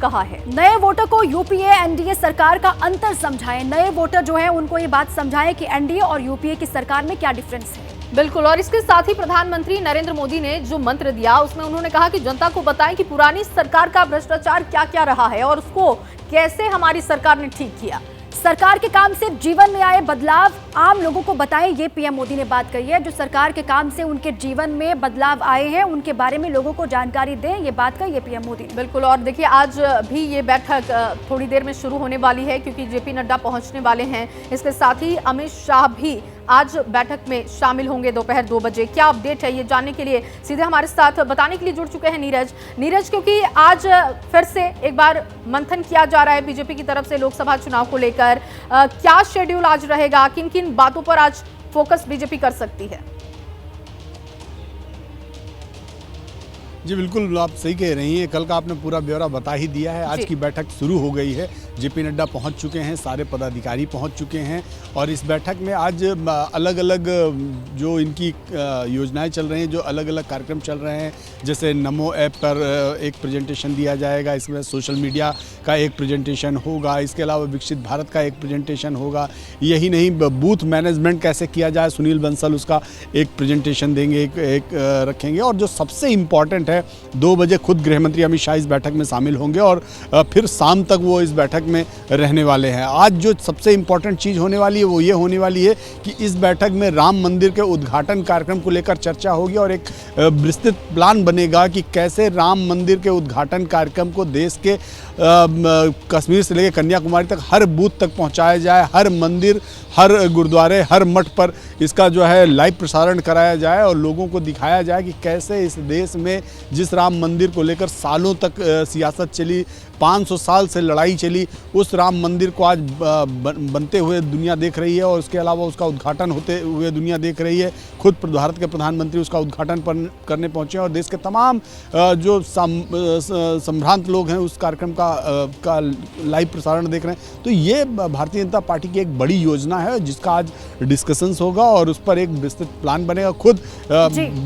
कहा है। नए वोटर को यूपीए एनडीए सरकार का अंतर समझाएं। नए वोटर जो है उनको ये बात समझाएं कि एनडीए और यूपीए की सरकार में क्या डिफरेंस है। बिल्कुल। और इसके साथ ही प्रधानमंत्री नरेंद्र मोदी ने जो मंत्र दिया उसमें उन्होंने कहा कि जनता को बताएं कि पुरानी सरकार का भ्रष्टाचार क्या क्या रहा है और उसको कैसे हमारी सरकार ने ठीक किया। सरकार के काम से जीवन में आए बदलाव आम लोगों को बताएं, ये पीएम मोदी ने बात कही है। जो सरकार के काम से उनके जीवन में बदलाव आए हैं उनके बारे में लोगों को जानकारी दें, ये बात कही है पीएम मोदी ने। बिल्कुल। और देखिए आज भी ये बैठक थोड़ी देर में शुरू होने वाली है क्योंकि जेपी नड्डा पहुंचने वाले हैं। इसके साथ ही अमित शाह भी आज बैठक में शामिल होंगे दोपहर 2 बजे। क्या अपडेट है ये जानने के लिए सीधे हमारे साथ बताने के लिए जुड़ चुके हैं नीरज, क्योंकि आज फिर से एक बार मंथन किया जा रहा है बीजेपी की तरफ से लोकसभा चुनाव को लेकर। क्या शेड्यूल आज रहेगा, किन किन बातों पर आज फोकस बीजेपी कर सकती है? जी बिल्कुल, आप सही कह रही हैं। कल का आपने पूरा ब्यौरा बता ही दिया है। आज की बैठक शुरू हो गई है। जेपी नड्डा पहुंच चुके हैं, सारे पदाधिकारी पहुंच चुके हैं और इस बैठक में आज अलग अलग जो इनकी योजनाएं चल रही हैं, जो अलग अलग कार्यक्रम चल रहे हैं, जैसे नमो ऐप पर एक प्रेजेंटेशन दिया जाएगा, इसमें सोशल मीडिया का एक प्रेजेंटेशन होगा, इसके अलावा विकसित भारत का एक प्रेजेंटेशन होगा। यही नहीं, बूथ मैनेजमेंट कैसे किया जाए, सुनील बंसल उसका एक प्रेजेंटेशन देंगे, एक रखेंगे। और जो सबसे इम्पॉर्टेंट है, 2 बजे खुद गृह मंत्री अमित शाह इस बैठक में शामिल होंगे और फिर शाम तक वो इस बैठक में रहने वाले हैं। आज जो सबसे इम्पोर्टेंट चीज़ होने वाली है वो ये होने वाली है कि इस बैठक में राम मंदिर के उद्घाटन कार्यक्रम को लेकर चर्चा होगी और एक विस्तृत प्लान बनेगा कि कैसे राम मंदिर के उद्घाटन कार्यक्रम को देश के कश्मीर से लेकर कन्याकुमारी तक हर बूथ तक पहुंचाया जाए, हर मंदिर, हर गुरुद्वारे, हर मठ पर इसका जो है लाइव प्रसारण कराया जाए और लोगों को दिखाया जाए कि कैसे इस देश में जिस राम मंदिर को लेकर सालों तक सियासत चली, 500 साल से लड़ाई चली, उस राम मंदिर को आज बनते हुए दुनिया देख रही है और उसके अलावा उसका उद्घाटन होते हुए दुनिया देख रही है। खुद भारत के प्रधानमंत्री उसका उद्घाटन करने पहुंचे और देश के तमाम जो संभ्रांत लोग हैं उस कार्यक्रम का लाइव प्रसारण देख रहे हैं। तो ये भारतीय जनता पार्टी की एक बड़ी योजना है जिसका आज डिस्कशंस होगा और उस पर एक विस्तृत प्लान बनेगा। खुद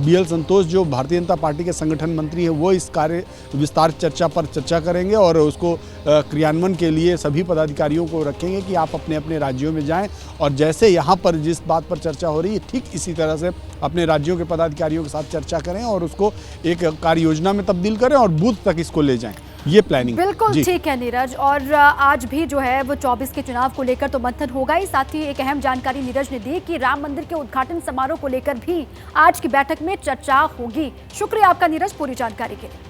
BL संतोष जो भारतीय जनता पार्टी के संगठन मंत्री है वो इस कार्य विस्तार चर्चा पर चर्चा करेंगे और उसको क्रियान्वयन के लिए सभी पदाधिकारियों को रखेंगे कि आप अपने अपने राज्यों में जाएं और जैसे यहाँ पर जिस बात पर चर्चा हो रही है ठीक इसी तरह से अपने राज्यों के पदाधिकारियों के साथ चर्चा करें और उसको एक कार्य योजना में तब्दील करें और बूथ तक इसको ले जाएं। ये प्लानिंग बिल्कुल ठीक है नीरज। और आज भी जो है वो 24 के चुनाव को लेकर तो मंथन होगा ही, साथ ही एक अहम जानकारी नीरज ने दी कि राम मंदिर के उद्घाटन समारोह को लेकर भी आज की बैठक में चर्चा होगी। शुक्रिया आपका नीरज पूरी जानकारी के लिए।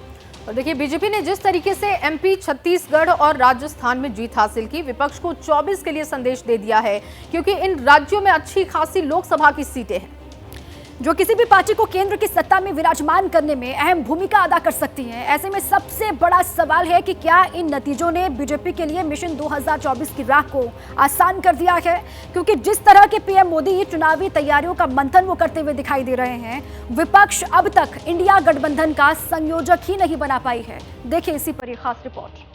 और देखिए, बीजेपी ने जिस तरीके से MP, छत्तीसगढ़ और राजस्थान में जीत हासिल की, विपक्ष को 24 के लिए संदेश दे दिया है, क्योंकि इन राज्यों में अच्छी खासी लोकसभा की सीटें हैं जो किसी भी पार्टी को केंद्र की सत्ता में विराजमान करने में अहम भूमिका अदा कर सकती हैं। ऐसे में सबसे बड़ा सवाल है कि क्या इन नतीजों ने बीजेपी के लिए मिशन 2024 की राह को आसान कर दिया है, क्योंकि जिस तरह के PM मोदी चुनावी तैयारियों का मंथन वो करते हुए दिखाई दे रहे हैं, विपक्ष अब तक इंडिया गठबंधन का संयोजक ही नहीं बना पाई है। देखिए इसी पर एक खास रिपोर्ट।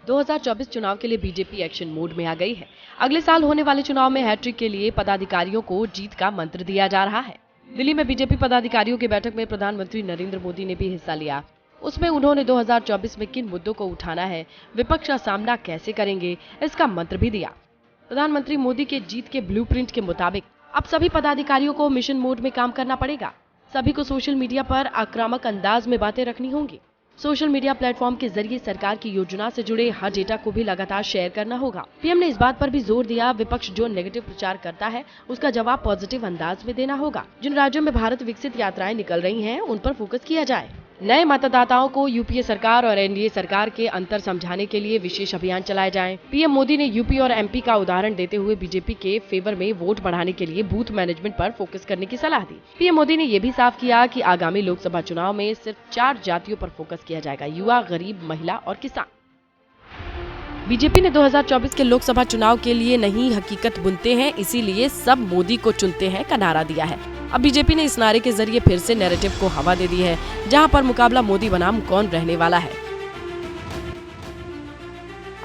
2024 चुनाव के लिए बीजेपी एक्शन मोड में आ गई है। अगले साल होने वाले चुनाव में हैट्रिक के लिए पदाधिकारियों को जीत का मंत्र दिया जा रहा है। दिल्ली में बीजेपी पदाधिकारियों की बैठक में प्रधानमंत्री नरेंद्र मोदी ने भी हिस्सा लिया। उसमें उन्होंने 2024 में किन मुद्दों को उठाना है, विपक्ष का सामना कैसे करेंगे, इसका मंत्र भी दिया। प्रधानमंत्री मोदी के जीत के ब्लूप्रिंट के मुताबिक अब सभी पदाधिकारियों को मिशन मोड में काम करना पड़ेगा। सभी को सोशल मीडिया पर आक्रामक अंदाज में बातें रखनी होंगी। सोशल मीडिया प्लेटफॉर्म के जरिए सरकार की योजना से जुड़े हर डेटा को भी लगातार शेयर करना होगा। पीएम ने इस बात पर भी जोर दिया, विपक्ष जो नेगेटिव प्रचार करता है उसका जवाब पॉजिटिव अंदाज में देना होगा। जिन राज्यों में भारत विकसित यात्राएं निकल रही हैं, उन पर फोकस किया जाए। नए मतदाताओं को यूपीए सरकार और एनडीए सरकार के अंतर समझाने के लिए विशेष अभियान चलाए जाएं। पीएम मोदी ने यूपी और एमपी का उदाहरण देते हुए बीजेपी के फेवर में वोट बढ़ाने के लिए बूथ मैनेजमेंट पर फोकस करने की सलाह दी। पीएम मोदी ने ये भी साफ किया कि आगामी लोकसभा चुनाव में सिर्फ 4 जातियों पर फोकस किया जाएगा: युवा, गरीब, महिला और किसान। बीजेपी ने 2024 के लोकसभा चुनाव के लिए नहीं हकीकत बुनते हैं, इसीलिए सब मोदी को चुनते हैं का नारा दिया है। अब बीजेपी ने इस नारे के जरिए फिर से नैरेटिव को हवा दे दी है, जहां पर मुकाबला मोदी बनाम कौन रहने वाला है।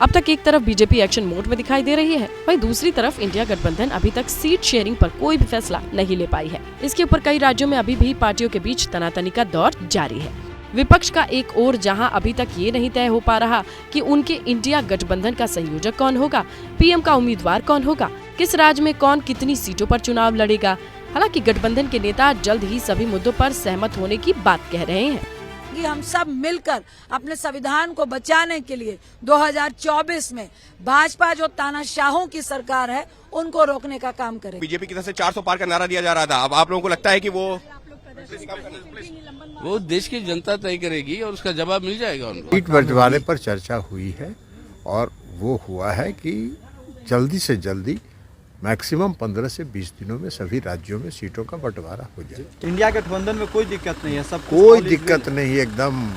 अब तक एक तरफ बीजेपी एक्शन मोड में दिखाई दे रही है, वहीं दूसरी तरफ इंडिया गठबंधन अभी तक सीट शेयरिंग पर कोई भी फैसला नहीं ले पाई है। इसके ऊपर कई राज्यों में अभी भी पार्टियों के बीच तनातनी का दौर जारी है। विपक्ष का एक ओर जहां अभी तक ये नहीं तय हो पा रहा कि उनके इंडिया गठबंधन का संयोजक कौन होगा, पीएम का उम्मीदवार कौन होगा, किस राज्य में कौन कितनी सीटों पर चुनाव लड़ेगा। हालांकि गठबंधन के नेता जल्द ही सभी मुद्दों पर सहमत होने की बात कह रहे हैं कि हम सब मिलकर अपने संविधान को बचाने के लिए 2024 में भाजपा जो तानाशाहों की सरकार है उनको रोकने का काम करें। बीजेपी की तरफ से 400 पार का नारा दिया जा रहा था, अब आप लोगों को लगता है कि वो देश की जनता तय करेगी और उसका जवाब मिल जाएगा उनको। सीट बंटवारे पर चर्चा हुई है और वो हुआ है कि जल्दी से जल्दी मैक्सिमम 15 से 20 दिनों में सभी राज्यों में सीटों का बंटवारा हो जाए। इंडिया गठबंधन में कोई दिक्कत नहीं है, सब कोई दिक्कत नहीं, एकदम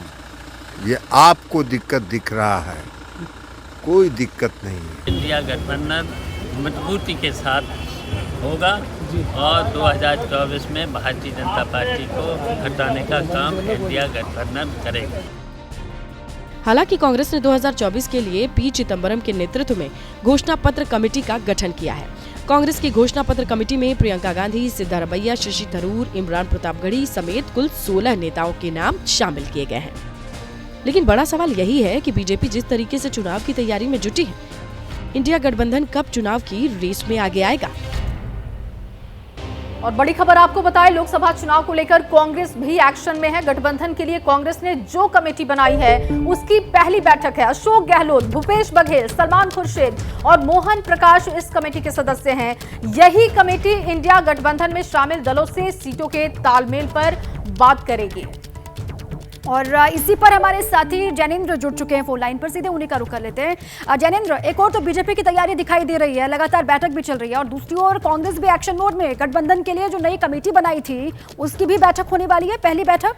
ये आपको दिक्कत दिख रहा है, कोई दिक्कत नहीं है। इंडिया गठबंधन मजबूती के साथ होगा और 2024 में भारतीय जनता पार्टी को हटाने का काम इंडिया गठबंधन करेगा। हालांकि कांग्रेस ने 2024 के लिए पी चिदम्बरम के नेतृत्व में घोषणा पत्र कमेटी का गठन किया है। कांग्रेस की घोषणा पत्र कमेटी में प्रियंका गांधी, सिद्धारमैया, शशि थरूर, इमरान प्रतापगढ़ी समेत कुल 16 नेताओं के नाम शामिल किए गए हैं। लेकिन बड़ा सवाल यही है कि बीजेपी जिस तरीके से चुनाव की तैयारी में जुटी है, इंडिया गठबंधन कब चुनाव की रेस में आगे आएगा। और बड़ी खबर आपको बताएं, लोकसभा चुनाव को लेकर कांग्रेस भी एक्शन में है। गठबंधन के लिए कांग्रेस ने जो कमेटी बनाई है उसकी पहली बैठक है। अशोक गहलोत, भूपेश बघेल, सलमान खुर्शीद और मोहन प्रकाश इस कमेटी के सदस्य हैं। यही कमेटी इंडिया गठबंधन में शामिल दलों से सीटों के तालमेल पर बात करेगी। और इसी पर हमारे साथी जैनेंद्र जुड़ चुके हैं फोन लाइन पर, सीधे उन्हीं का रुख कर लेते हैं। जैनेंद्र, एक और तो बीजेपी की तैयारी दिखाई दे रही है, लगातार बैठक भी चल रही है, और दूसरी ओर कांग्रेस भी एक्शन मोड में। गठबंधन के लिए जो नई कमेटी बनाई थी उसकी भी बैठक होने वाली है, पहली बैठक।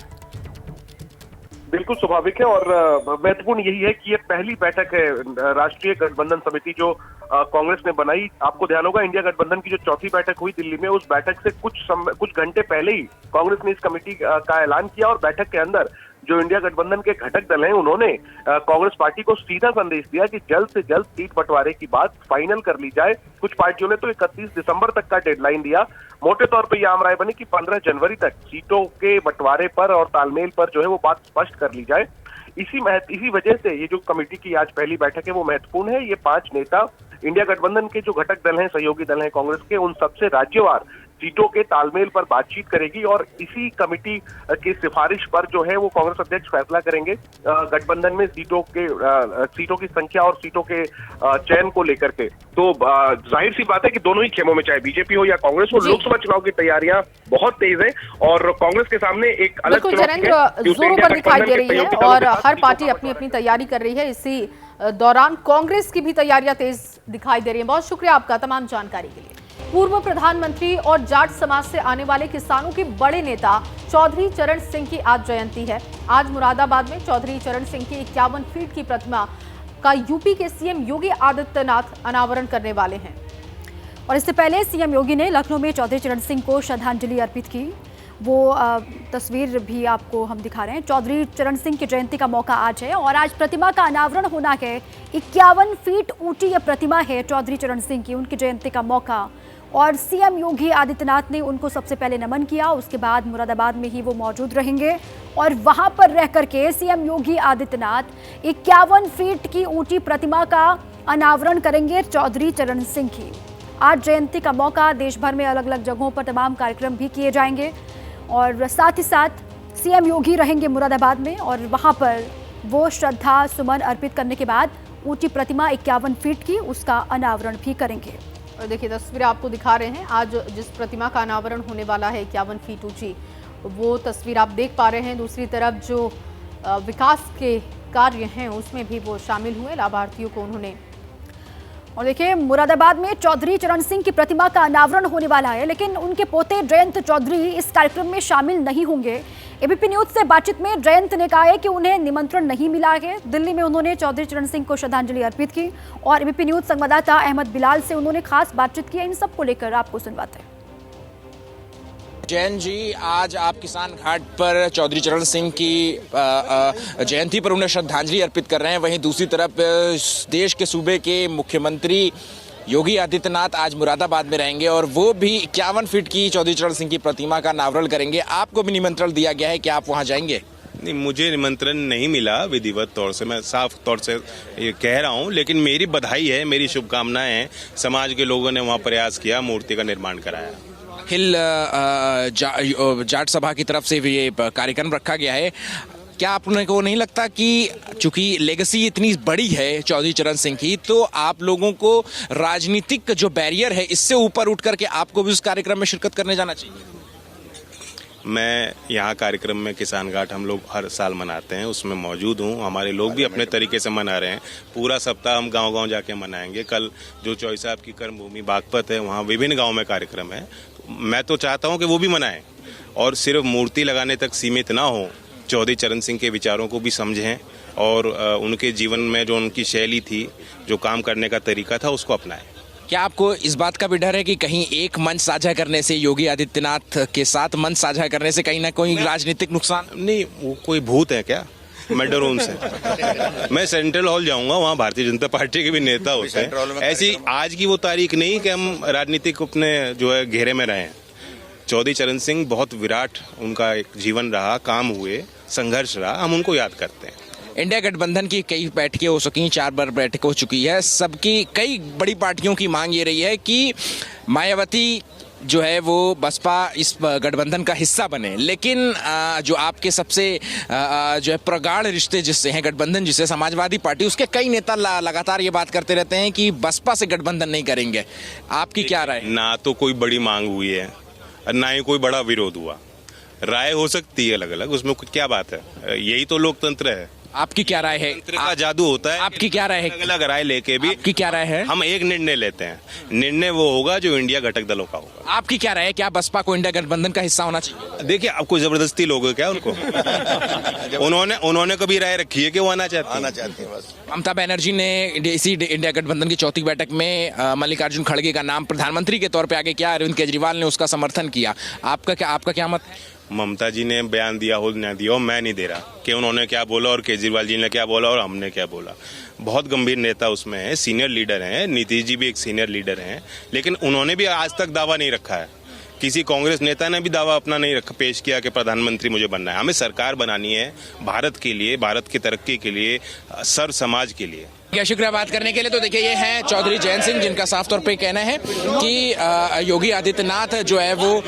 बिल्कुल स्वाभाविक है और महत्वपूर्ण यही है कि ये पहली बैठक है राष्ट्रीय गठबंधन समिति जो कांग्रेस ने बनाई। आपको ध्यान होगा इंडिया गठबंधन की जो चौथी बैठक हुई दिल्ली में, उस बैठक से कुछ घंटे पहले ही कांग्रेस ने इस कमेटी का ऐलान किया और बैठक के अंदर जो इंडिया गठबंधन के घटक दल हैं उन्होंने कांग्रेस पार्टी को सीधा संदेश दिया कि जल्द से जल्द सीट बंटवारे की बात फाइनल कर ली जाए। कुछ पार्टियों ने तो 31 दिसंबर तक का डेडलाइन दिया। मोटे तौर पर यह आम राय बनी कि 15 जनवरी तक सीटों के बंटवारे पर और तालमेल पर जो है वो बात स्पष्ट कर ली जाए। इसी वजह से ये जो कमेटी की आज पहली बैठक है वो महत्वपूर्ण है। ये 5 नेता इंडिया गठबंधन के जो घटक दल हैं, सहयोगी दल हैं कांग्रेस के, उन सबसे राज्यवार सीटों के तालमेल पर बातचीत करेगी और इसी कमेटी की सिफारिश पर जो है वो कांग्रेस अध्यक्ष फैसला करेंगे गठबंधन में सीटों की संख्या और सीटों के चयन को लेकर के। तो जाहिर सी बात है कि दोनों ही खेमों में, चाहे बीजेपी हो या कांग्रेस हो, लोकसभा चुनाव की तैयारियां बहुत तेज है और कांग्रेस के सामने एक अलग जोरों पर दिखाई दे रही है और हर पार्टी अपनी अपनी तैयारी कर रही है। इसी दौरान कांग्रेस की भी तैयारियां तेज दिखाई दे रही है। बहुत शुक्रिया आपका तमाम जानकारी के लिए। पूर्व प्रधानमंत्री और जाट समाज से आने वाले किसानों के बड़े नेता चौधरी चरण सिंह की आज जयंती है। आज मुरादाबाद में चौधरी चरण सिंह की 51 फीट की प्रतिमा का यूपी के सीएम योगी आदित्यनाथ अनावरण करने वाले हैं। और इससे पहले सीएम योगी ने लखनऊ में चौधरी चरण सिंह को श्रद्धांजलि अर्पित की। वो तस्वीर भी आपको हम दिखा रहे हैं। चौधरी चरण सिंह की जयंती का मौका आज है और आज प्रतिमा का अनावरण होना है। 51 फीट ऊंची यह प्रतिमा है चौधरी चरण सिंह की, उनकी जयंती का मौका। और सीएम योगी आदित्यनाथ ने उनको सबसे पहले नमन किया, उसके बाद मुरादाबाद में ही वो मौजूद रहेंगे और वहां पर रह करके सीएम योगी आदित्यनाथ 51 फीट की ऊंची प्रतिमा का अनावरण करेंगे चौधरी चरण सिंह की। आज जयंती का मौका, देश भर में अलग अलग जगहों पर तमाम कार्यक्रम भी किए जाएंगे और साथ ही साथ सीएम योगी रहेंगे मुरादाबाद में और वहां पर वो श्रद्धा सुमन अर्पित करने के बाद ऊंची प्रतिमा 51 फीट की उसका अनावरण भी करेंगे। और देखिए तस्वीरें आपको दिखा रहे हैं। आज जिस प्रतिमा का अनावरण होने वाला है 51 फीट ऊंची, वो तस्वीर आप देख पा रहे हैं। दूसरी तरफ जो विकास के कार्य हैं उसमें भी वो शामिल हुए, लाभार्थियों को उन्होंने। और देखिए मुरादाबाद में चौधरी चरण सिंह की प्रतिमा का अनावरण होने वाला है, लेकिन उनके पोते जयंत चौधरी इस कार्यक्रम में शामिल नहीं होंगे। एबीपी न्यूज से बातचीत में जयंत ने कहा है कि उन्हें निमंत्रण नहीं मिला है। दिल्ली में उन्होंने चौधरी चरण सिंह को श्रद्धांजलि अर्पित की और एबीपी न्यूज संवाददाता अहमद बिलाल से उन्होंने खास बातचीत की। इन सबको लेकर आपको सुनवाते हैं। जैन जी, आज आप किसान घाट पर चौधरी चरण सिंह की जयंती पर उन्हें श्रद्धांजलि अर्पित कर रहे हैं। वहीं दूसरी तरफ देश के सूबे के मुख्यमंत्री योगी आदित्यनाथ आज मुरादाबाद में रहेंगे और वो भी 51 फीट की चौधरी चरण सिंह की प्रतिमा का अनावरण करेंगे। आपको भी निमंत्रण दिया गया है कि आप वहां जाएंगे? नहीं, मुझे निमंत्रण नहीं मिला विधिवत तौर से, मैं साफ तौर से ये कह रहा हूँ, लेकिन मेरी बधाई है, मेरी शुभकामनाएं हैं। समाज के लोगों ने वहाँ प्रयास किया, मूर्ति का निर्माण कराया। अखिल जाट सभा की तरफ से भी ये कार्यक्रम रखा गया है। क्या आपको नहीं लगता कि चूंकि लेगेसी इतनी बड़ी है चौधरी चरण सिंह की, तो आप लोगों को राजनीतिक जो बैरियर है इससे ऊपर उठ करके आपको भी उस कार्यक्रम में शिरकत करने जाना चाहिए? मैं यहाँ कार्यक्रम में किसान घाट हम लोग हर साल मनाते हैं, उसमें मौजूद हूँ। हमारे लोग भी अपने तरीके से मना रहे हैं। पूरा सप्ताह हम गांव-गांव जाके मनाएंगे। कल जो चौधरी साहब की कर्मभूमि बागपत है, वहाँ विभिन्न गाँव में कार्यक्रम है। मैं तो चाहता हूँ कि वो भी मनाएं और सिर्फ मूर्ति लगाने तक सीमित ना हो, चौधरी चरण सिंह के विचारों को भी समझें और उनके जीवन में जो उनकी शैली थी, जो काम करने का तरीका था, उसको अपनाएं। क्या आपको इस बात का भी डर है कि कहीं एक मंच साझा करने से, योगी आदित्यनाथ के साथ मंच साझा करने से कहीं ना कोई राजनीतिक नुकसान? नहीं, वो कोई भूत है क्या? मैं डरूं उनसे? मैं सेंट्रल हॉल जाऊंगा, वहाँ भारतीय जनता पार्टी के भी नेता होते हैं। ऐसी आज की वो तारीख नहीं कि हम राजनीतिक अपने जो है घेरे में रहें। चौधरी चरण सिंह बहुत विराट उनका एक जीवन रहा, काम हुए, संघर्ष रहा, हम उनको याद करते हैं। इंडिया गठबंधन की कई बैठकें हो चुकी, 4 बार बैठक हो चुकी है। सबकी कई बड़ी पार्टियों की मांग ये रही है कि मायावती जो है वो बसपा इस गठबंधन का हिस्सा बने, लेकिन जो आपके सबसे जो है प्रगाढ़ रिश्ते जिससे हैं, गठबंधन जिससे समाजवादी पार्टी, उसके कई नेता लगातार ये बात करते रहते हैं कि बसपा से गठबंधन नहीं करेंगे। आपकी क्या राय? ना तो कोई बड़ी मांग हुई है और ना ही कोई बड़ा विरोध हुआ। राय हो सकती है अलग अलग, उसमें क्या बात है, यही तो लोकतंत्र है। आपकी क्या राय है? तंत्र का जादू होता है। आपकी क्या राय है? अलग अलग राय लेके भी आपकी क्या राय है? हम एक निर्णय लेते हैं, निर्णय वो होगा जो इंडिया घटक दलों का होगा। आपकी क्या राय है? क्या बसपा को इंडिया गठबंधन का हिस्सा होना चाहिए? देखिए, अब कोई जबरदस्ती लोग क्या उनको उन्होंने कभी राय रखी है कि वो आना चाहते हैं बस। ममता बनर्जी ने इसी इंडिया गठबंधन की चौथी बैठक में मल्लिकार्जुन खड़गे का नाम प्रधानमंत्री के तौर पर आगे किया। अरविंद केजरीवाल ने उसका समर्थन किया। आपका क्या मत? ममता जी ने बयान दिया हो न दिया हो, मैं नहीं दे रहा कि उन्होंने क्या बोला और केजरीवाल जी ने क्या बोला और हमने क्या बोला। बहुत गंभीर नेता उसमें है, सीनियर लीडर हैं, नीतीश जी भी एक सीनियर लीडर हैं, लेकिन उन्होंने भी आज तक दावा नहीं रखा है। किसी कांग्रेस नेता ने भी दावा अपना नहीं पेश किया कि प्रधानमंत्री मुझे बनना है। हमें सरकार बनानी है भारत के लिए, भारत की तरक्की के लिए, सर्व समाज के लिए। शुक्रिया बात करने के लिए। तो देखिए, ये हैं चौधरी जयंत सिंह, जिनका साफ तौर पे कहना है कि योगी आदित्यनाथ जो है वो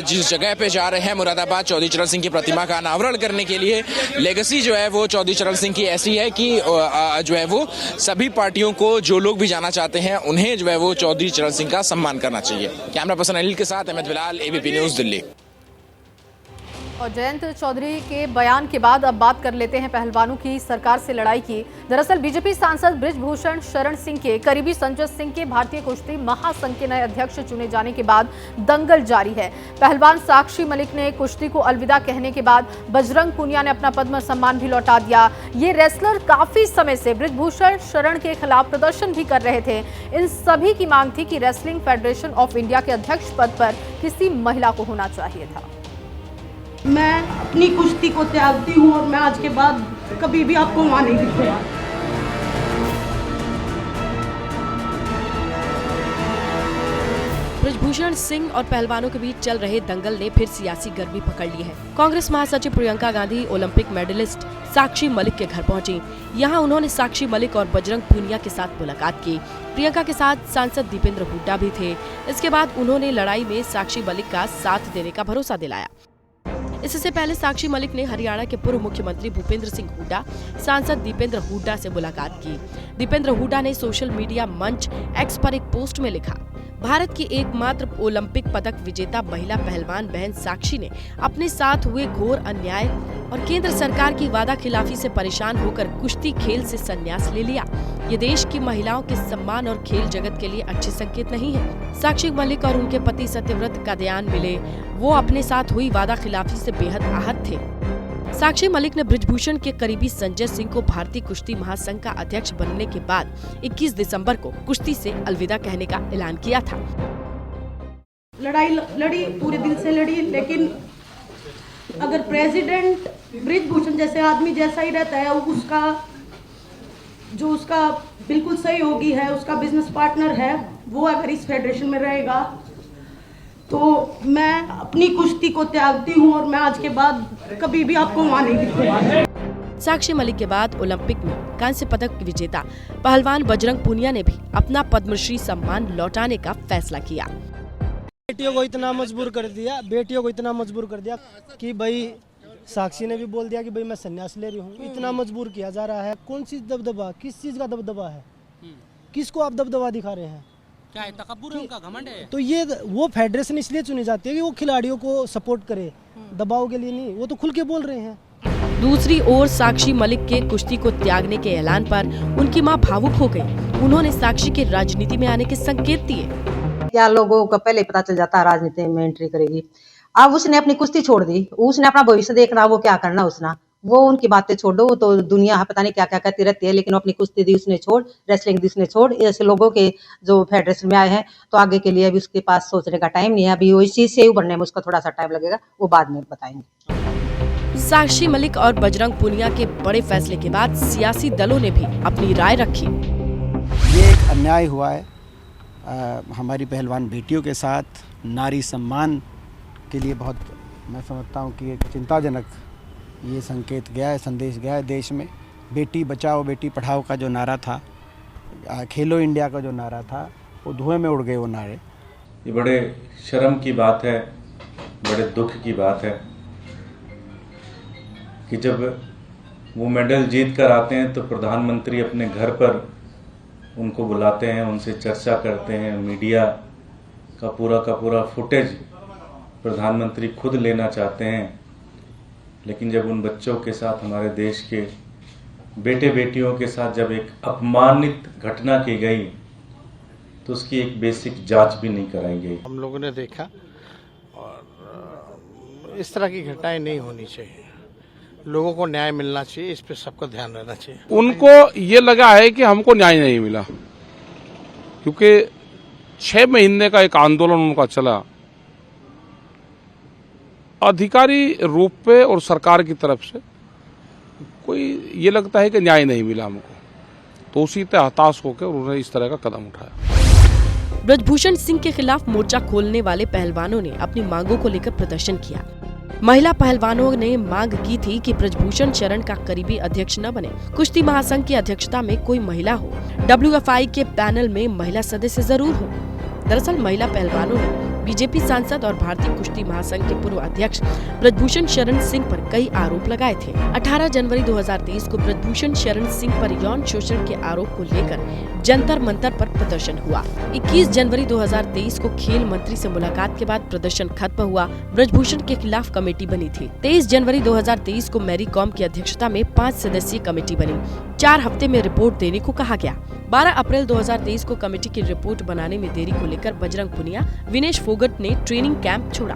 जिस जगह पे जा रहे हैं, मुरादाबाद चौधरी चरण सिंह की प्रतिमा का अनावरण करने के लिए, लेगेसी जो है वो चौधरी चरण सिंह की ऐसी है कि जो है वो सभी पार्टियों को, जो लोग भी जाना चाहते हैं, उन्हें जो है वो चौधरी चरण सिंह का सम्मान करना चाहिए। कैमरा पर्सन अनिल के साथ अहमद बिलाल, एबीपी न्यूज, दिल्ली। और जयंत चौधरी के बयान के बाद अब बात कर लेते हैं पहलवानों की सरकार से लड़ाई की। दरअसल बीजेपी सांसद बृजभूषण शरण सिंह के करीबी संजय सिंह के भारतीय कुश्ती महासंघ के नए अध्यक्ष चुने जाने के बाद दंगल जारी है। पहलवान साक्षी मलिक ने कुश्ती को अलविदा कहने के बाद बजरंग पुनिया ने अपना पद्म सम्मान भी लौटा दिया। ये रेसलर काफी समय से बृजभूषण शरण के खिलाफ प्रदर्शन भी कर रहे थे। इन सभी की मांग थी कि रेसलिंग फेडरेशन ऑफ इंडिया के अध्यक्ष पद पर किसी महिला को होना चाहिए था। मैं अपनी कुश्ती को त्यागती हूँ और मैं आज के बाद कभी भी आपको वहाँ नहीं दिखूंगा। बृजभूषण सिंह और पहलवानों के बीच चल रहे दंगल ने फिर सियासी गर्मी पकड़ ली है। कांग्रेस महासचिव प्रियंका गांधी ओलंपिक मेडलिस्ट साक्षी मलिक के घर पहुंची। यहां उन्होंने साक्षी मलिक और बजरंग पूनिया के साथ मुलाकात की। प्रियंका के साथ सांसद दीपेंद्र हुड्डा भी थे। इसके बाद उन्होंने लड़ाई में साक्षी मलिक का साथ देने का भरोसा दिलाया। इससे पहले साक्षी मलिक ने हरियाणा के पूर्व मुख्यमंत्री भूपेंद्र सिंह हुड्डा, सांसद दीपेंद्र हुड्डा से मुलाकात की। दीपेंद्र हुड्डा ने सोशल मीडिया मंच एक्स पर एक पोस्ट में लिखा, भारत की एकमात्र ओलंपिक पदक विजेता महिला पहलवान बहन साक्षी ने अपने साथ हुए घोर अन्याय और केंद्र सरकार की वादा खिलाफी से परेशान होकर कुश्ती खेल से संन्यास ले लिया। ये देश की महिलाओं के सम्मान और खेल जगत के लिए अच्छे संकेत नहीं है। साक्षी मलिक और उनके पति सत्यव्रत कादयान मिले। वो अपने साथ हुई वादा खिलाफी से बेहद आहत थे। साक्षी मलिक ने बृजभूषण के करीबी संजय सिंह को भारतीय कुश्ती महासंघ का अध्यक्ष बनने के बाद 21 दिसंबर को कुश्ती से अलविदा कहने का ऐलान किया था। लड़ाई लड़ी, पूरे दिल से लड़ी, लेकिन अगर प्रेसिडेंट बृजभूषण जैसे आदमी जैसा ही रहता है, उसका बिल्कुल सहयोगी है, उसका बिजनेस पार्टनर है, वो अगर इस फेडरेशन में रहेगा तो मैं अपनी कुश्ती को त्यागती हूँ और मैं आज के बाद कभी भी आपको वहाँ नहीं दिखूंगा। साक्षी मलिक के बाद ओलंपिक में कांस्य पदक विजेता पहलवान बजरंग पूनिया ने भी अपना पद्मश्री सम्मान लौटाने का फैसला किया। बेटियों को इतना मजबूर कर दिया कि भाई साक्षी ने भी बोल दिया कि भाई मैं संन्यास ले रही हूँ। इतना मजबूर किया जा रहा है। कौन सी दबदबा, किस चीज का दबदबा है? किसको आप दबदबा दिखा रहे हैं? क्या है, तकब्बुर है, उनका घमंड है। तो ये वो फेडरेशन इसलिए चुनी जाती है कि वो खिलाड़ियों को सपोर्ट करे, दबाव के लिए नहीं। वो तो खुल के बोल रहे हैं। दूसरी ओर साक्षी मलिक के कुश्ती को त्यागने के ऐलान पर उनकी मां भावुक हो गई। उन्होंने साक्षी के राजनीति में आने के संकेत दिए। क्या लोगों को पहले पता चल जाता राजनीति में एंट्री करेगी। अब उसने अपनी कुश्ती छोड़ दी, उसने अपना भविष्य देखना, वो क्या करना उसने, वो उनकी बातें छोड़ो। वो तो दुनिया पता नहीं क्या क्या कहती रहती है, लेकिन अपनी कुश्ती दी उसने छोड़, रेसलिंग दी उसने छोड़। ऐसे लोगों के जो फेडरेशन में आए हैं तो आगे के लिए अभी उसके पास सोचने का टाइम नहीं है। अभी वो इस चीज से उभरने में उसका थोड़ा सा टाइम लगेगा, वो बाद में बताएंगे। साक्षी मलिक और बजरंग पूनिया के बड़े फैसले के बाद सियासी दलों ने भी अपनी राय रखी। ये एक अन्याय हुआ है हमारी पहलवान बेटियों के साथ। नारी सम्मान के लिए बहुत, मैं समझता हूँ कि एक चिंताजनक ये संकेत गया है, संदेश गया है देश में। बेटी बचाओ बेटी पढ़ाओ का जो नारा था, खेलो इंडिया का जो नारा था, वो धुएं में उड़ गए वो नारे। ये बड़े शर्म की बात है, बड़े दुख की बात है कि जब वो मेडल जीत कर आते हैं तो प्रधानमंत्री अपने घर पर उनको बुलाते हैं, उनसे चर्चा करते हैं, मीडिया का पूरा फुटेज प्रधानमंत्री खुद लेना चाहते हैं। लेकिन जब उन बच्चों के साथ, हमारे देश के बेटे बेटियों के साथ जब एक अपमानित घटना की गई तो उसकी एक बेसिक जांच भी नहीं कराई गई। हम लोगों ने देखा और इस तरह की घटनाएं नहीं होनी चाहिए, लोगों को न्याय मिलना चाहिए, इस पे सबका ध्यान रहना चाहिए। उनको ये लगा है कि हमको न्याय नहीं मिला, क्योंकि 6 महीने का एक आंदोलन उनका चला अधिकारी रूप पे और सरकार की तरफ से। कोई ये लगता है कि न्याय नहीं मिला हमको, तो उसी से हताश होकर उन्होंने इस तरह का कदम उठाया। ब्रजभूषण सिंह के खिलाफ मोर्चा खोलने वाले पहलवानों ने अपनी मांगों को लेकर प्रदर्शन किया। महिला पहलवानों ने मांग की थी कि ब्रजभूषण शरण का करीबी अध्यक्ष न बने, कुश्ती महासंघ की अध्यक्षता में कोई महिला हो, WFI के पैनल में महिला सदस्य जरूर हो। दरअसल महिला पहलवानों ने बीजेपी सांसद और भारतीय कुश्ती महासंघ के पूर्व अध्यक्ष ब्रजभूषण शरण सिंह पर कई आरोप लगाए थे। 18 जनवरी 2023 को ब्रजभूषण शरण सिंह पर यौन शोषण के आरोप को लेकर जंतर मंतर पर प्रदर्शन हुआ। 21 जनवरी 2023 को खेल मंत्री से मुलाकात के बाद प्रदर्शन खत्म हुआ। ब्रजभूषण के खिलाफ कमेटी बनी थी। 23 जनवरी 2023 को मैरी कॉम की अध्यक्षता में 5 सदस्यीय कमेटी बनी। 4 हफ्ते में रिपोर्ट देने को कहा गया। 12 अप्रैल 2023 को कमेटी की रिपोर्ट बनाने में देरी को लेकर बजरंग पुनिया, विनेश फोगट ने ट्रेनिंग कैंप छोड़ा।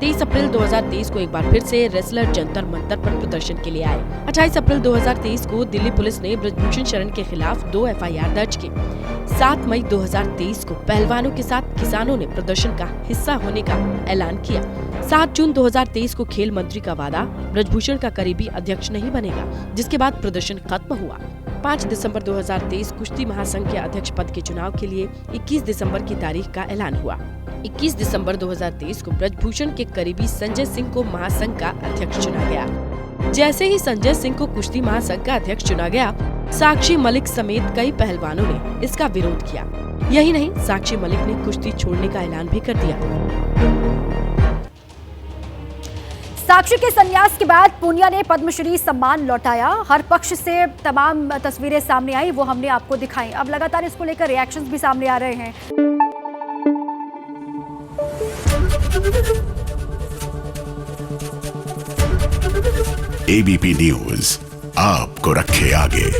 23 अप्रैल 2023 को एक बार फिर से रेसलर जंतर मंतर पर प्रदर्शन के लिए आए। 28 अप्रैल 2023 को दिल्ली पुलिस ने ब्रजभूषण शरण के खिलाफ 2 FIR दर्ज की। 7 मई 2023 को पहलवानों के साथ किसानों ने प्रदर्शन का हिस्सा होने का ऐलान किया। 7 जून 2023 को खेल मंत्री का वादा, ब्रजभूषण का करीबी अध्यक्ष नहीं बनेगा, जिसके बाद प्रदर्शन खत्म हुआ। 5 दिसंबर 2023 कुश्ती महासंघ के अध्यक्ष पद के चुनाव के लिए 21 दिसंबर की तारीख का ऐलान हुआ। 21 दिसंबर 2023 को ब्रजभूषण के करीबी संजय सिंह को महासंघ का अध्यक्ष चुना गया। जैसे ही संजय सिंह को कुश्ती महासंघ का अध्यक्ष चुना गया, साक्षी मलिक समेत कई पहलवानों ने इसका विरोध किया। यही नहीं, साक्षी मलिक ने कुश्ती छोड़ने का ऐलान भी कर दिया। साक्षी के संन्यास के बाद पूनिया ने पद्मश्री सम्मान लौटाया। हर पक्ष से तमाम तस्वीरें सामने आई, वो हमने आपको दिखाई। अब लगातार इसको लेकर रिएक्शंस भी सामने आ रहे हैं। ABP न्यूज आपको रखे आगे।